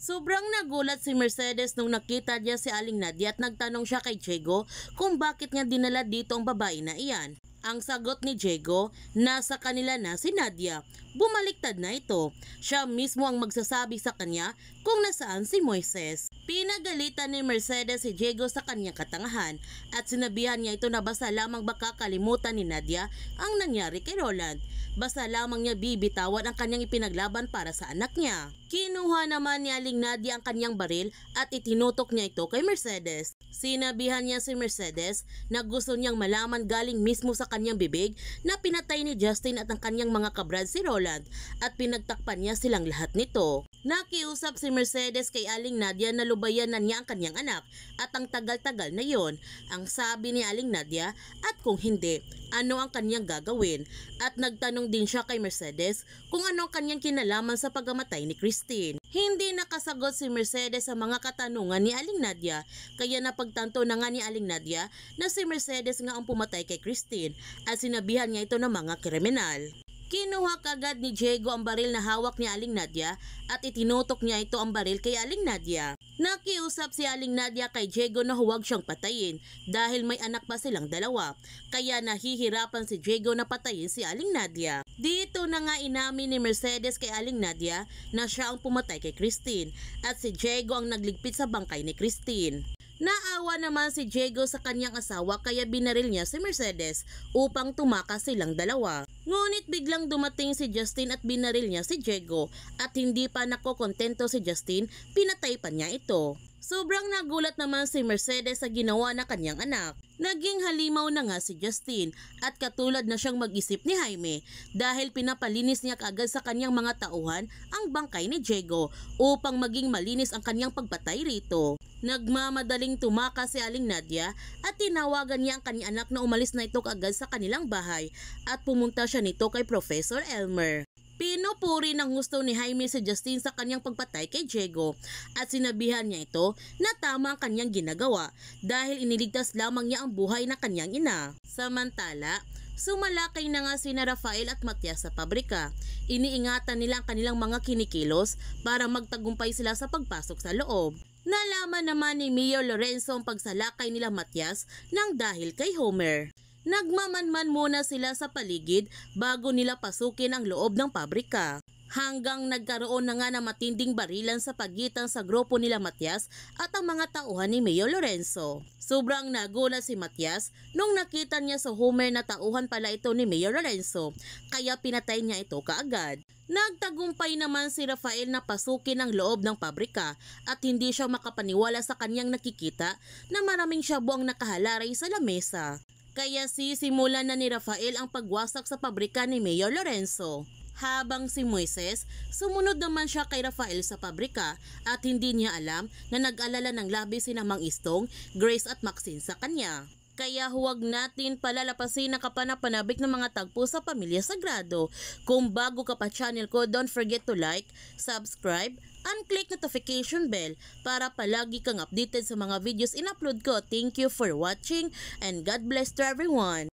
Sobrang nagulat si Mercedes nung nakita niya si Aling Nadia at nagtanong siya kay Diego kung bakit niya dinala dito ang babae na iyan. Ang sagot ni Diego, nasa kanila na si Nadia. Bumaliktad na ito. Siya mismo ang magsasabi sa kanya kung nasaan si Moises. Pinagalitan ni Mercedes si Diego sa kanyang katangahan at sinabihan niya ito na basta lamang baka kalimutan ni Nadia ang nangyari kay Roland. Basta lamang niya bibitawan ang kanyang ipinaglaban para sa anak niya. Kinuha naman ni Aling Nadia ang kanyang baril at itinutok niya ito kay Mercedes. Sinabihan niya si Mercedes na gusto niyang malaman galing mismo sa kanyang bibig na pinatay ni Justin at ang kanyang mga kabrad si Roland at pinagtakpan niya silang lahat nito. Nakiusap si Mercedes kay Aling Nadia na lubayanan niya ang kanyang anak at ang tagal-tagal na yon. Ang sabi ni Aling Nadia at kung hindi, ano ang kanyang gagawin? At nagtanong din siya kay Mercedes kung ano ang kanyang kinalaman sa pagkamatay ni Christine. Hindi nakasagot si Mercedes sa mga katanungan ni Aling Nadia kaya napagtanto na nga ni Aling Nadia na si Mercedes nga ang pumatay kay Christine at sinabihan niya ito ng mga kriminal. Kinuha kagad ni Diego ang baril na hawak ni Aling Nadia at itinutok niya ito ang baril kay Aling Nadia. Nakiusap si Aling Nadia kay Diego na huwag siyang patayin dahil may anak pa silang dalawa, kaya nahihirapan si Diego na patayin si Aling Nadia. Dito na nga inamin ni Mercedes kay Aling Nadia na siya ang pumatay kay Christine at si Diego ang nagligpit sa bangkay ni Christine. Naawa naman si Diego sa kanyang asawa kaya binaril niya si Mercedes upang tumakas silang dalawa. Ngunit biglang dumating si Justin at binaril niya si Diego at hindi pa nakokontento si Justin, pinatay pa niya ito. Sobrang nagulat naman si Mercedes sa ginawa ng kanyang anak. Naging halimaw na nga si Justin at katulad na siyang mag-isip ni Jaime dahil pinapalinis niya kaagad sa kanyang mga tauhan ang bangkay ni Diego upang maging malinis ang kanyang pagpatay rito. Nagmamadaling tumakas si Aling Nadia at tinawagan niya ang kanyang anak na umalis na ito kaagad sa kanilang bahay at pumunta siya nito kay Professor Elmer. Pinupuri ng gusto ni Jaime si Justin sa kanyang pagpatay kay Diego at sinabihan niya ito na tama ang kanyang ginagawa dahil iniligtas lamang niya ang buhay ng kanyang ina. Samantala, sumalakay na nga sina Rafael at Matias sa pabrika. Iniingatan nila ang kanilang mga kinikilos para magtagumpay sila sa pagpasok sa loob. Nalaman naman ni Mayor Lorenzo ang pagsalakay nila Matias nang dahil kay Homer. Nagmamanman muna sila sa paligid bago nila pasukin ang loob ng pabrika. Hanggang nagkaroon na nga ng matinding barilan sa pagitan sa grupo nila Matias at ang mga tauhan ni Mayor Lorenzo. Sobrang nagulat si Matias nung nakita niya sa Homer na tauhan pala ito ni Mayor Lorenzo, kaya pinatay niya ito kaagad. Nagtagumpay naman si Rafael na pasukin ang loob ng pabrika at hindi siya makapaniwala sa kanyang nakikita na maraming shabu ang nakahalaray sa lamesa. Kaya sisimulan na ni Rafael ang pagwasak sa pabrika ni Mayor Lorenzo. Habang si Moises, sumunod naman siya kay Rafael sa pabrika at hindi niya alam na nag-alala ng labis si Mang Istong, Grace at Maxine sa kanya. Kaya huwag natin palalapasin ang kapanapanabik ng mga tagpo sa Pamilya Sagrado. Kung bago ka pa channel ko, don't forget to like, subscribe, and click notification bell para palagi kang updated sa mga videos in-upload ko. Thank you for watching and God bless to everyone.